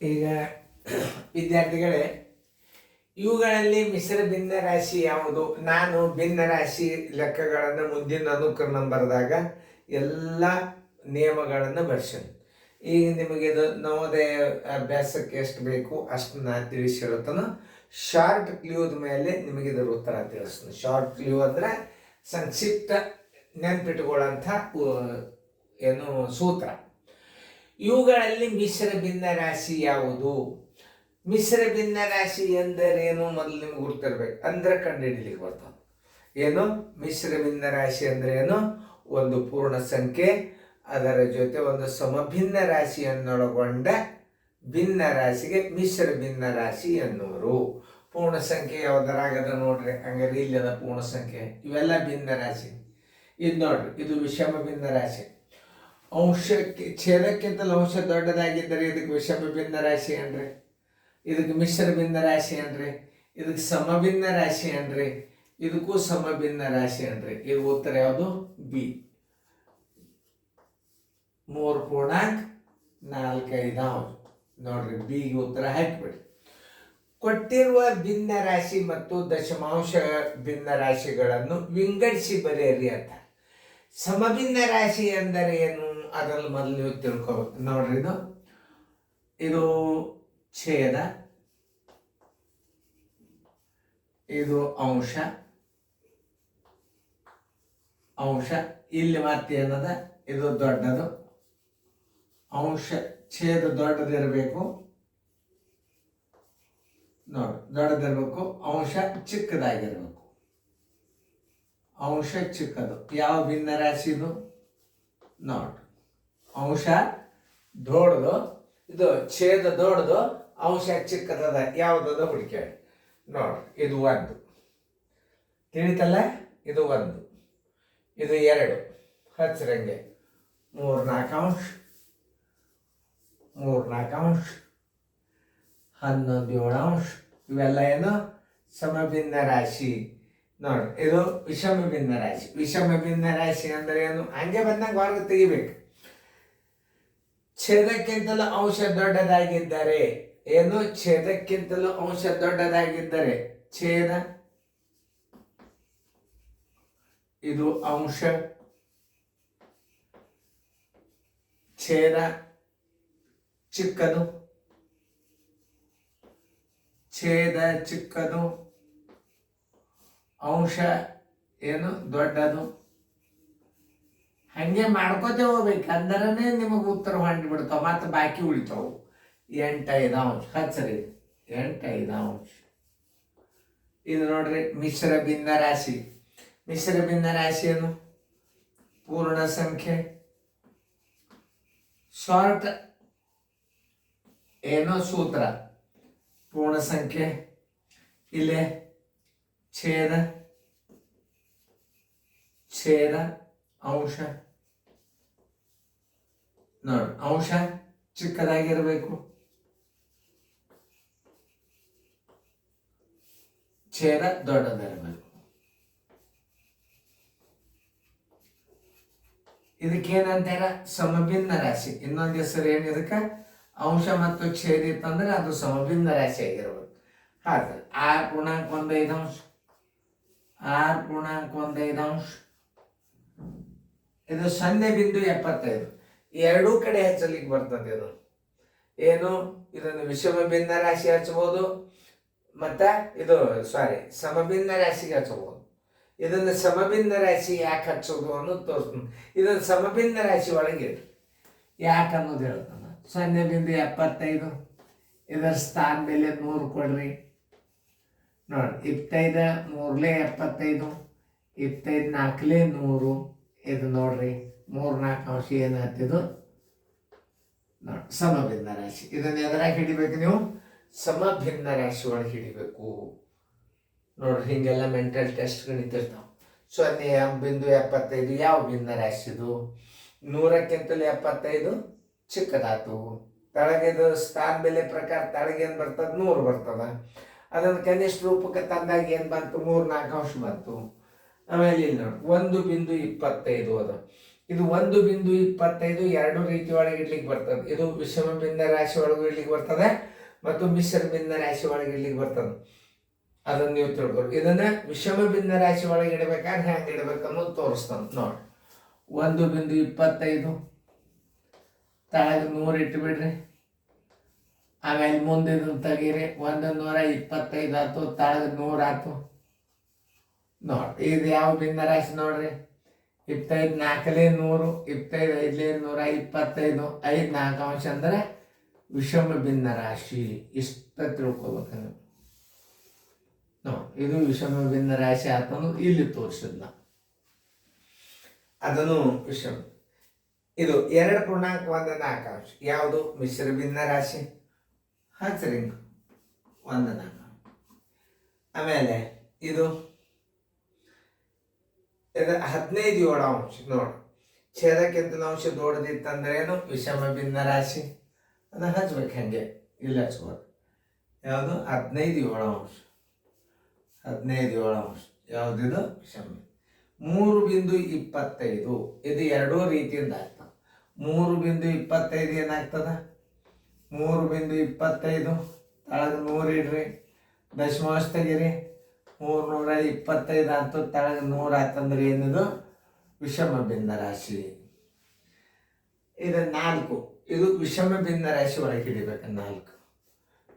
ಈಗ ವಿದ್ಯಾರ್ಥಿಗಳೇ, ಇವುಗಳಲ್ಲಿ ಮಿಶ್ರ ಭಿನ್ನ ರಾಶಿ ಯಾವುದು? ನಾನು ಭಿನ್ನ ರಾಶಿ ಲೆಕ್ಕಗಳನ್ನು ಮುಂದಿನ ಅನುಕರಣ ಬರೆದಾಗ ಎಲ್ಲ ನಿಯಮಗಳನ್ನು ಬರ್ಸೇನೆ. ಈಗ ನಿಮಗೆ ಇದು ನವೋದಯ ಅಭ್ಯಾಸಕ್ಕೆ ಎಷ್ಟು ಬೇಕು ಅಷ್ಟು ನಾನು ತಿಳಿಸಿ ಹೇಳ್ತಾನೆ. ಶಾರ್ಟ್ ಕ್ಲೂದ ಮೇಲೆ ನಿಮಗೆ ಇದರ ಉತ್ತರ ತಿಳಿಸ್ತೀನಿ. ಶಾರ್ಟ್ ಕ್ಲೂ ಅಂದರೆ ಸಂಕ್ಷಿಪ್ತ ನೆನಪಿಟ್ಟುಕೊಳ್ಳುವಂಥ ಏನು ಸೂತ್ರ. ಇವುಗಳಲ್ಲಿ ಮಿಶ್ರ ಭಿನ್ನ ರಾಶಿ ಯಾವುದು? ಮಿಶ್ರ ಭಿನ್ನ ರಾಶಿ ಎಂದರೇನು ಮೊದಲು ನಿಮ್ಗೆ ಗುರ್ತಿರ್ಬೇಕು, ಅಂದ್ರೆ ಕಂಡುಹಿಡಿಲಿಕ್ಕೆ ಬರ್ತಾವೆ. ಏನು ಮಿಶ್ರ ಭಿನ್ನ ರಾಶಿ ಅಂದ್ರೆ ಏನು? ಒಂದು ಪೂರ್ಣ ಸಂಖ್ಯೆ ಅದರ ಜೊತೆ ಒಂದು ಸಮಭಿನ್ನ ರಾಶಿಯನ್ನೊಳಗೊಂಡ ಭಿನ್ನ ರಾಶಿಗೆ ಮಿಶ್ರ ಭಿನ್ನ ರಾಶಿ ಎನ್ನುವರು. ಪೂರ್ಣ ಸಂಖ್ಯೆ ಯಾವುದರಾಗದ ನೋಡ್ರಿ, ಹಂಗಾರೆ ಇಲ್ಲದ ಪೂರ್ಣ ಸಂಖ್ಯೆ ಇವೆಲ್ಲ ಭಿನ್ನ ರಾಶಿ. ಇದು ನೋಡ್ರಿ, ಇದು ವಿಷಮ ಭಿನ್ನ ರಾಶಿ. ಅಂಶಕ್ಕೆ ಛೇದಕ್ಕಿಂತಲೂ ಅಂಶ ದೊಡ್ಡದಾಗಿದ್ದರೆ ಇದಕ್ಕೆ ವಿಷಮ ಭಿನ್ನ ರಾಶಿ ಅನ್ರಿ, ಇದಕ್ಕೆ ಮಿಶ್ರ ಭಿನ್ನ ರಾಶಿ ಅನ್ರಿ, ಇದಕ್ಕೆ ಸಮಭಿನ್ನ ರಾಶಿ ಅನ್ರಿ, ಇದಕ್ಕೂ ಸಮಭಿನ್ನ ರಾಶಿ ಅನ್ರಿ. ಇದು ಉತ್ತರ ಯಾವುದು? ಬಿ. 3.45 ನೋಡ್ರಿ, ಬಿಗೆ ಉತ್ತರ ಹಾಕಿಬಿಡಿ. ಕೊಟ್ಟಿರುವ ಭಿನ್ನ ರಾಶಿ ಮತ್ತು ದಶಮಾಂಶ ಭಿನ್ನ ರಾಶಿಗಳನ್ನು ವಿಂಗಡಿಸಿ ಬರೆಯಿರಿ ಅಂತ. ಸಮಭಿನ್ನ ರಾಶಿ ಎಂದರೆ ಏನು ಅದರಲ್ಲಿ ಮೊದಲು ನೀವು ತಿಳ್ಕೋಬೇಕು. ನೋಡ್ರಿ, ಇದು ಛೇದ, ಇದು ಅಂಶ, ಇಲ್ಲಿ ಮತ್ತೆ ಏನದ, ಇದು ದೊಡ್ಡದು. ಅಂಶ ಛೇದ ದೊಡ್ಡದಿರಬೇಕು, ನೋಡಿ ದೊಡ್ಡದಿರಬೇಕು. ಅಂಶ ಚಿಕ್ಕದಾಗಿರ್ಬೇಕು. ಅಂಶ ಚಿಕ್ಕದು ಯಾವ ಭಿನ್ನ ರಾಶಿ ಇದು? ನೋಡಿ, ಅಂಶ ದೊಡ್ಡದು, ಇದು ಛೇದ ದೊಡ್ಡದು, ಅಂಶ ಚಿಕ್ಕದದ. ಯಾವುದದ ಹುಡುಕ್ಯಾಡಿ. ನೋಡ್ರಿ, ಇದು 1 ತಿಳಿತಲ್ಲ, ಇದು 1, ಇದು 2 ಹಚ್ಚರಂಗೆ, 3-4 ಅಂಶ, 3-4 ಅಂಶ, 11-7 ಅಂಶ. ಇವೆಲ್ಲ ಏನು? ಸಮಭಿನ್ನ ರಾಶಿ. ನೋಡಿ, ಇದು ವಿಷಮ ಭಿನ್ನ ರಾಶಿ. ವಿಷಮ ಭಿನ್ನ ರಾಶಿ ಅಂದ್ರೆ ಏನು? ಹಂಗೆ ಬಂದಾಗ ಹೊರಗೆ ತೆಗಿಬೇಕು. ಛೇದಕ್ಕಿಂತಲೂ ಅಂಶ ದೊಡ್ಡದಾಗಿದ್ದರೆ ಏನು? ಛೇದಕ್ಕಿಂತಲೂ ಅಂಶ ದೊಡ್ಡದಾಗಿದ್ದರೆ ಛೇದ, ಇದು ಅಂಶ, ಛೇದ ಚಿಕ್ಕದು, ಛೇದ ಚಿಕ್ಕದು, ಅಂಶ ಏನು? ದೊಡ್ಡದು. ಹಂಗೆ ಮಾಡ್ಕೋತೇ ಹೋಗ್ಬೇಕು, ಅಂದ್ರನೇ ನಿಮಗೆ ಉತ್ತರ ಹೊಂಟ್ಬಿಡ್ತಾವ. ಮತ್ತೆ ಬಾಕಿ ಉಳಿತಾವು. 8-5 ಅಂಶ ಹಚ್ಚರಿ, 8-5 ಅಂಶ. ಇದು ನೋಡ್ರಿ, ಮಿಶ್ರ ಭಿನ್ನ ರಾಶಿ. ಮಿಶ್ರ ಭಿನ್ನ ರಾಶಿ ಏನು? ಪೂರ್ಣ ಸಂಖ್ಯೆ, ಶಾರ್ಟ್ ಏನೋ ಸೂತ್ರ, ಪೂರ್ಣ ಸಂಖ್ಯೆ, ಇಲ್ಲೇ ಛೇದ, ಅಂಶ. ನೋಡಿ, ಅಂಶ ಚಿಕ್ಕದಾಗಿರಬೇಕು, ಛೇದ ದೊಡ್ಡದಿರಬೇಕು. ಇದಕ್ಕೇನಂತಾರ? ಸಮಭಿನ್ನ ರಾಶಿ. ಇನ್ನೊಂದು ಹೆಸರು ಏನು ಇದಕ್ಕೆ? ಅಂಶ ಮತ್ತು ಛೇದ ಇತ್ತಂದ್ರೆ ಅದು ಸಮಭಿನ್ನ ರಾಶಿ ಆಗಿರ್ಬೇಕು. ಹಾಗೆ 6.15 ಅಂಶ, 6.15 ಅಂಶ. ಇದು 0.75. ಎರಡೂ ಕಡೆ ಹಚ್ಚಲಿಕ್ಕೆ ಬರ್ತದೆ. ಇದು ಏನು? ಇದನ್ನು ವಿಷಮ ಭಿನ್ನ ರಾಶಿ ಹಚ್ಚಬಹುದು, ಮತ್ತು ಇದು ಸಮಭಿನ್ನ ರಾಶಿಗೆ ಹಚ್ಚಬಹುದು. ಇದನ್ನು ಸಮಭಿನ್ನ ರಾಶಿ ಯಾಕೆ ಹಚ್ಚೋದು ಅನ್ನೋದು ತೋರಿಸ್ತೀನಿ. ಇದನ್ನು ಸಮಭಿನ್ನ ರಾಶಿ ಒಳಗೆ ಯಾಕೆ ಅನ್ನೋದು ಹೇಳ್ತಾನೆ. 0.75 ಇದರ ಸ್ಥಾನ ಮೇಲೆ 100 ಕೊಡ್ರಿ. ನೋಡಿ, 25 3 75, 25 4 100. ಇದು ನೋಡ್ರಿ, 3-4 ಅಂಶ ಏನು ಹತ್ತಿದು? ನೋಡಿ, ಸಮಭಿನ್ನ ರಾಶಿ. ಇದನ್ನು ಎದುರಾಗಿ ಹಿಡಿಬೇಕು ನೀವು? ಸಮಭಿನ್ನ ರಾಶಿ ಒಳಗೆ ಹಿಡಿಬೇಕು. ನೋಡ್ರಿ, ಹಿಂಗೆಲ್ಲ ಮೆಂಟಲ್ ಟೆಸ್ಟ್ ಗಣಿತಿರ್ತಾವೆ. 0.75 ಯಾವ ಭಿನ್ನ ರಾಶಿದು? 100ಕ್ಕಿಂತಲೂ 75 ಚಿಕ್ಕದಾತು. ತಳಗಿದು ಸ್ಥಾನ ಬೆಲೆ ಪ್ರಕಾರ ತಳಗೇನು ಬರ್ತದೆ? 100 ಬರ್ತದೆ. ಅದನ್ನು ಕನಿಷ್ಠ ರೂಪಕ್ಕೆ ತಂದಾಗ ಏನು ಬಂತು? 3-4 ಅಂಶ ಬಂತು. ಆಮೇಲೆ ಇಲ್ಲಿ ನೋಡಿ, 1.25 ಅದು. ಇದು 1.25 ಎರಡು ರೀತಿ ಒಳಗೆ ಇಡ್ಲಿಕ್ಕೆ ಬರ್ತದೆ. ಇದು ವಿಷಮ ಭಿನ್ನ ರಾಶಿ ಒಳಗೂ ಇಡ್ಲಿಕ್ಕೆ ಬರ್ತದೆ ಮತ್ತು ಮಿಶ್ರ ಭಿನ್ನ ರಾಶಿ ಒಳಗೆ ಇಡ್ಲಿಕ್ಕೆ ಬರ್ತದೆ. ಅದನ್ನು ನೀವು ತಿಳ್ಕೊಳ್ರಿ. ಇದನ್ನ ವಿಷಮ ಭಿನ್ನ ರಾಶಿ ಒಳಗೆ ಇಡಬೇಕಾದ್ರೆ ಹೆಂಗೆ ಇಡಬೇಕು ಅನ್ನೋದು ತೋರಿಸ್ತಾನೆ ನೋಡಿ. 1.25 ತಳಗೆ 100 ಇಟ್ಟುಬಿಡ್ರಿ. ಆಮೇಲೆ ಮುಂದೆ ತೆಗೀರಿ. 125 ಆಯ್ತು, ತಳಗೆ 100 ಆಯ್ತು ನೋಡಿ. ಇದು ಯಾವ ಭಿನ್ನ ರಾಶಿ ನೋಡ್ರಿ. 25 4 100, 25 5 125, 5 4 ಅಂಶ ಅಂದರೆ ವಿಷಮ ಭಿನ್ನ ರಾಶಿ. ಇಷ್ಟ ತಿಳ್ಕೊಬೇಕು ಇದು ವಿಷಮ ಭಿನ್ನ ರಾಶಿ ಆತನು ಇಲ್ಲಿ ತೋರಿಸಿದ್ನ. ಅದನ್ನು ವಿಷಮ. ಇದು 2.14 ಯಾವುದು ಮಿಶ್ರ ಭಿನ್ನ ರಾಶಿ. ಹಚ್ರಿ 1.4. ಆಮೇಲೆ ಇದು 15 ನೋಡಿ. ಛೇದಕ್ಕಿಂತಲೂ ಅಂಶ ದೊಡ್ಡದಿತ್ತಂದ್ರೆ ಏನು ವಿಷಮ ಭಿನ್ನ ರಾಶಿ. ಅದನ್ನು ಹಚ್ಬೇಕು ಹೆಂಗೆ ಇಲ್ಲಿ ಹಚ್ಬೋದು. ಯಾವುದು 15 ಯಾವುದಿದು ವಿಷಮ. 3.25 ಇದು ಎರಡೂ ರೀತಿಯಿಂದ ಆಗ್ತದೆ. 3.25 ಏನಾಗ್ತದ. 3.25 ತಳಗೆ 100 ಇಡ್ರಿ, ದಶಮಾಂಶ ತೆಗೀರಿ. 325 ಆಯ್ತು, ತಳಗೆ 100 ಆಯ್ತಂದ್ರೆ ಏನಿದು ವಿಷಮ ಭಿನ್ನ ರಾಶಿ. ಇದು 4 ಇದು ವಿಷಮ ಭಿನ್ನ ರಾಶಿ ಒಳಗೆ ಹಿಡಿಬೇಕು. 4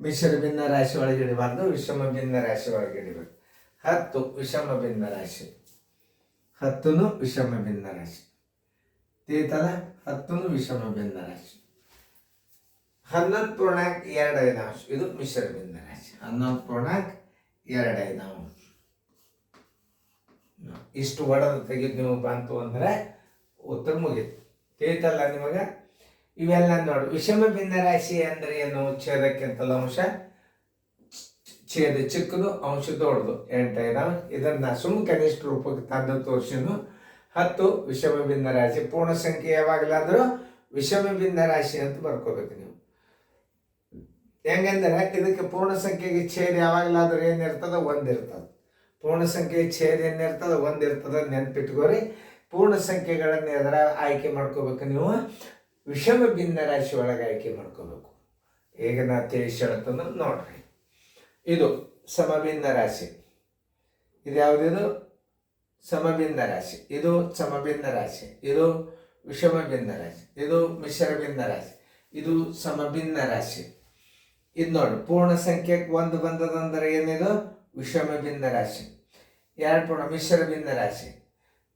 ಮಿಶ್ರ ಭಿನ್ನ ರಾಶಿ ಒಳಗೆ ಹಿಡಿಬಾರ್ದು, ವಿಷಮ ಭಿನ್ನ ರಾಶಿ ಒಳಗೆ ಹಿಡಿಬೇಕು. 10 ವಿಷಮ ಭಿನ್ನ ರಾಶಿ. 10 ವಿಷಮ ಭಿನ್ನ ರಾಶಿ ತೀತಲ್ಲ. 10 ವಿಷಮ ಭಿನ್ನ ರಾಶಿ. 11.25 ಇದು ಮಿಶ್ರ ಭಿನ್ನ ರಾಶಿ. 11.25 ಇಷ್ಟು ಒಡೆದು ತೆಗೆದು ನೀವು ಬಂತು ಅಂದರೆ ಉತ್ತರ ಮುಗೀತು. ತಿಳಿತಲ್ಲ ನಿಮಗೆ. ಇವೆಲ್ಲ ನೋಡಿ. ವಿಷಮ ಭಿನ್ನ ರಾಶಿ ಅಂದರೆ ಏನು. ಛೇದಕ್ಕಿಂತಲೂ ಅಂಶ ಛೇದ ಚಿಕ್ಕದು, ಅಂಶ ದೊಡ್ಡದು 8 ಇದಾವೆ. ಇದನ್ನು ಕನಿಷ್ಠ ರೂಪಕ್ಕೆ ತಂದು ತೋರಿಸಿನು. 10 ವಿಷಮ ಭಿನ್ನ ರಾಶಿ. ಪೂರ್ಣ ಸಂಖ್ಯೆ ಯಾವಾಗಲಾದರೂ ವಿಷಮ ಭಿನ್ನ ರಾಶಿ ಅಂತ ಬರ್ಕೋಬೇಕು ನೀವು. ಹೆಂಗಂದ್ರೆ ಇದಕ್ಕೆ ಪೂರ್ಣ ಸಂಖ್ಯೆಗೆ ಛೇದ ಯಾವಾಗಲಾದ್ರೂ ಏನಿರ್ತದೆ 1 ಇರ್ತದೆ. ಪೂರ್ಣ ಸಂಖ್ಯೆಗೆ ಛೇದ ಏನಿರ್ತದೆ 1 ಇರ್ತದೆ. ನೆನ್ಪಿಟ್ಕೋರಿ. ಪೂರ್ಣ ಸಂಖ್ಯೆಗಳನ್ನು ಎದರ ಆಯ್ಕೆ ಮಾಡ್ಕೋಬೇಕು ನೀವು. ವಿಷಮ ಭಿನ್ನ ರಾಶಿ ಒಳಗೆ ಆಯ್ಕೆ ಮಾಡ್ಕೋಬೇಕು. ಈಗ ನಾ ತಿಳಿಸಿ ಹೇಳ್ತಂದು ನೋಡ್ರಿ. ಇದು ಸಮಭಿನ್ನ ರಾಶಿ. ಇದು ಯಾವುದಿದು ಸಮಭಿನ್ನ ರಾಶಿ. ಇದು ಸಮಭಿನ್ನ ರಾಶಿ. ಇದು ವಿಷಮ ಭಿನ್ನ ರಾಶಿ. ಇದು ಮಿಶ್ರ ಭಿನ್ನ ರಾಶಿ. ಇದು ಸಮಭಿನ್ನ ರಾಶಿ. ಇದು ನೋಡಿ. ಪೂರ್ಣ ಸಂಖ್ಯೆಗೆ 1 ಬಂದದಂದ್ರೆ ಏನಿದು ವಿಷಮ ಭಿನ್ನ ರಾಶಿ. 2 ಮಿಶ್ರ ಭಿನ್ನ ರಾಶಿ.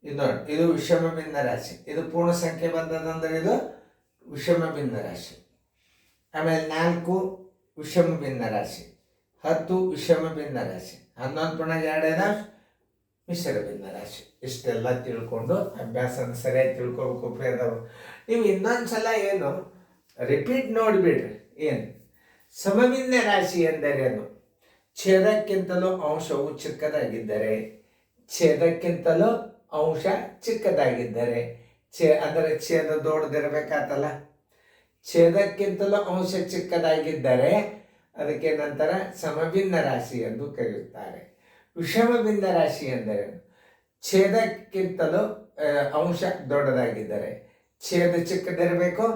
ಇದು ನೋಡಿ. ಇದು ವಿಷಮ ಭಿನ್ನ ರಾಶಿ. ಇದು ಪೂರ್ಣ ಸಂಖ್ಯೆ ಬಂದದಂದ್ರೆ ಇದು ವಿಷಮ ಭಿನ್ನ ರಾಶಿ. ಆಮೇಲೆ 4 ವಿಷಮ ಭಿನ್ನ ರಾಶಿ. 10 ವಿಷಮ ಭಿನ್ನ ರಾಶಿ. 11.2 ಮಿಶ್ರ ಭಿನ್ನ ರಾಶಿ. ಇಷ್ಟೆಲ್ಲ ತಿಳ್ಕೊಂಡು ಅಭ್ಯಾಸನ ಸರಿಯಾಗಿ ತಿಳ್ಕೊಬೇಕು. ಉಪಯೋಗ ನೀವು ಇನ್ನೊಂದ್ಸಲ ಏನು ರಿಪೀಟ್ ನೋಡಿಬಿಡ್ರಿ. ಏನು ಸಮಭಿನ್ನ ರಾಶಿ ಎಂದರೇನು. ಛೇದಕ್ಕಿಂತಲೂ ಅಂಶವು ಚಿಕ್ಕದಾಗಿದ್ದರೆ, ಛೇದಕ್ಕಿಂತಲೂ ಅಂಶ ಚಿಕ್ಕದಾಗಿದ್ದರೆ, ಅಂದರೆ ಛೇದ ದೊಡ್ಡದಿರಬೇಕಾತಲ್ಲ. ಛೇದಕ್ಕಿಂತಲೂ ಅಂಶ ಚಿಕ್ಕದಾಗಿದ್ದರೆ ಅದಕ್ಕೆ ನಂತರ ಸಮಭಿನ್ನ ರಾಶಿ ಎಂದು ಕರೆಯುತ್ತಾರೆ. ವಿಷಮ ಭಿನ್ನ ರಾಶಿ ಎಂದರೆ ಛೇದಕ್ಕಿಂತಲೂ ಅಂಶ ದೊಡ್ಡದಾಗಿದ್ದರೆ. ಛೇದ ಚಿಕ್ಕದಿರಬೇಕು,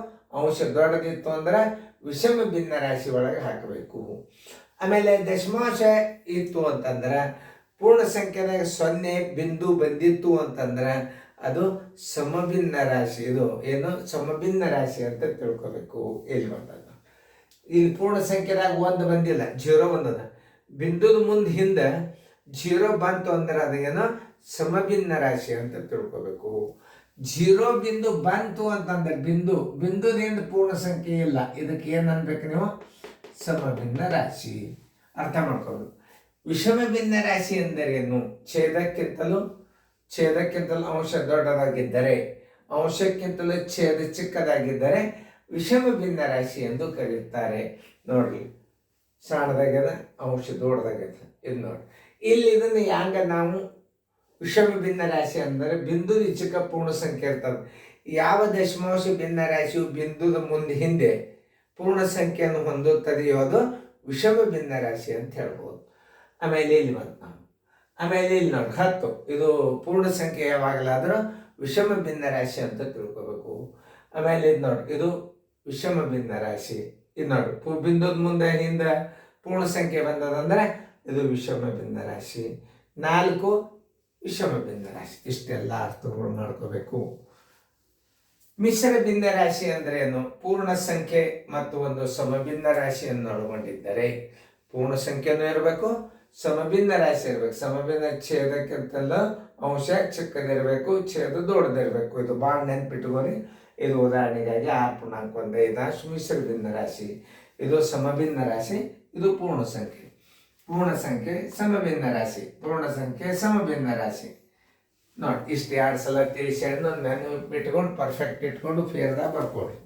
ಅಂಶ ದೊಡ್ಡದಿತ್ತು ಅಂದ್ರೆ ವಿಷಮ ಭಿನ್ನ ರಾಶಿ ಒಳಗೆ ಹಾಕಬೇಕು. ಆಮೇಲೆ ದಶಮಾಂಶ ಇತ್ತು ಅಂತಂದ್ರೆ, ಪೂರ್ಣ ಸಂಖ್ಯೆದಾಗ 0 ಬಿಂದು ಬಂದಿತ್ತು ಅಂತಂದ್ರೆ ಅದು ಸಮಭಿನ್ನ ರಾಶಿ. ಇದು ಏನು ಸಮಭಿನ್ನ ರಾಶಿ ಅಂತ ತಿಳ್ಕೊಬೇಕು. ಇಲ್ಲಿ ಬಂದದ್ದು ಇಲ್ಲಿ ಪೂರ್ಣ ಸಂಖ್ಯೆದಾಗ 1 ಬಂದಿಲ್ಲ, 0 ಬಂದದ. ಬಿಂದುದ ಮುಂದೆ ಹಿಂದೆ 0 ಬಂತು ಅಂದ್ರೆ ಅದು ಏನೋ ಸಮಭಿನ್ನ ರಾಶಿ ಅಂತ ತಿಳ್ಕೊಬೇಕು. 0 ಬಿಂದು ಬಂತು ಅಂತಂದ್ರೆ ಬಿಂದುದಿಂದ ಪೂರ್ಣ ಸಂಖ್ಯೆ ಇಲ್ಲ. ಇದಕ್ಕೆ ಏನು ಅನ್ಬೇಕು ನೀವು ಸಮಭಿನ್ನ ರಾಶಿ. ಅರ್ಥ ಮಾಡ್ಕೋಬೇಕು. ವಿಷಮ ಭಿನ್ನ ರಾಶಿ ಎಂದರೇನು. ಛೇದಕ್ಕಿಂತಲೂ ಅಂಶ ದೊಡ್ಡದಾಗಿದ್ದರೆ, ಅಂಶಕ್ಕಿಂತಲೂ ಛೇದ ಚಿಕ್ಕದಾಗಿದ್ದರೆ ವಿಷಮ ಭಿನ್ನ ರಾಶಿ ಎಂದು ಕರೆಯುತ್ತಾರೆ. ನೋಡ್ರಿ, ಸಣ್ಣದಾಗ್ಯದ, ಅಂಶ ದೊಡ್ಡದಾಗ್ಯದ. ಇದು ನೋಡಿ. ಇಲ್ಲಿ ಇದನ್ನು ಹ್ಯಾಂಗ ನಾವು ವಿಷಮ ಭಿನ್ನ ರಾಶಿ ಅಂದರೆ ಬಿಂದು ಚಿಕ್ಕ ಪೂರ್ಣ ಸಂಖ್ಯೆ ಇರ್ತದೆ. ಯಾವ ದಶಮಾಂಶ ಭಿನ್ನ ರಾಶಿಯು ಬಿಂದುದ ಮುಂದೆ ಹಿಂದೆ ಪೂರ್ಣ ಸಂಖ್ಯೆಯನ್ನು ಹೊಂದುತ್ತದೆಯೋ ಅದು ವಿಷಮ ಭಿನ್ನ ರಾಶಿ ಅಂತ ಹೇಳ್ಬೋದು. ಆಮೇಲೆ ಇಲ್ಲಿ ಬಂತು ನಾವು. ಆಮೇಲೆ ಇಲ್ಲಿ ನೋಡಿ 10 ಇದು ಪೂರ್ಣ ಸಂಖ್ಯೆ ಯಾವಾಗಲಾದರೂ ವಿಷಮ ಭಿನ್ನ ರಾಶಿ ಅಂತ ತಿಳ್ಕೊಬೇಕು. ಆಮೇಲೆ ಇದು ನೋಡಿ, ಇದು ವಿಷಮ ಭಿನ್ನ ರಾಶಿ. ಇದು ನೋಡಿ, ಬಿಂದುದ ಮುಂದೆ ಹಿಂದೆ ಪೂರ್ಣ ಸಂಖ್ಯೆ ಬಂದದಂದ್ರೆ ಇದು ವಿಷಮ ಭಿನ್ನ ರಾಶಿ. 4 ವಿಷಮ ಭಿನ್ನ ರಾಶಿ. ಇಷ್ಟೆಲ್ಲ ಅರ್ಥಗಳು ಮಾಡ್ಕೋಬೇಕು. ಮಿಶ್ರ ಭಿನ್ನ ರಾಶಿ ಅಂದ್ರೆ ಏನು? ಪೂರ್ಣ ಸಂಖ್ಯೆ ಮತ್ತು ಒಂದು ಸಮಭಿನ್ನ ರಾಶಿಯನ್ನು ಒಳಗೊಂಡಿದ್ದರೆ, ಪೂರ್ಣ ಸಂಖ್ಯೆನೂ ಇರಬೇಕು, ಸಮಭಿನ್ನ ರಾಶಿ ಇರಬೇಕು. ಸಮಭಿನ್ನ ಛೇದಕ್ಕಿಂತಲ್ಲ ಅಂಶ ಚಿಕ್ಕದಿರಬೇಕು, ಛೇದ ದೊಡ್ಡದಿರಬೇಕು. ಇದು ಭಾಳ ನೆನ್ಪಿಟ್ಕೊರಿ. ಇದು ಉದಾಹರಣೆಗಾಗಿ 6.15 ಮಿಶ್ರ ಭಿನ್ನ ರಾಶಿ. ಇದು ಸಮಭಿನ್ನ ರಾಶಿ, ಇದು ಪೂರ್ಣ ಸಂಖ್ಯೆ. ಪೂರ್ಣ ಸಂಖ್ಯೆ ಸಮಭಿನ್ನ ರಾಶಿ, ಪೂರ್ಣ ಸಂಖ್ಯೆ ಸಮಭಿನ್ನ ರಾಶಿ. ನೋಡಿ, ಇಷ್ಟು 2 ಸಲ ತಿಳಿಸಿ ನಾನು ಬಿಟ್ಕೊಂಡು ಪರ್ಫೆಕ್ಟ್ ಇಟ್ಕೊಂಡು ಫೇರ್ದಾಗ ಬರ್ಕೊಡಿ.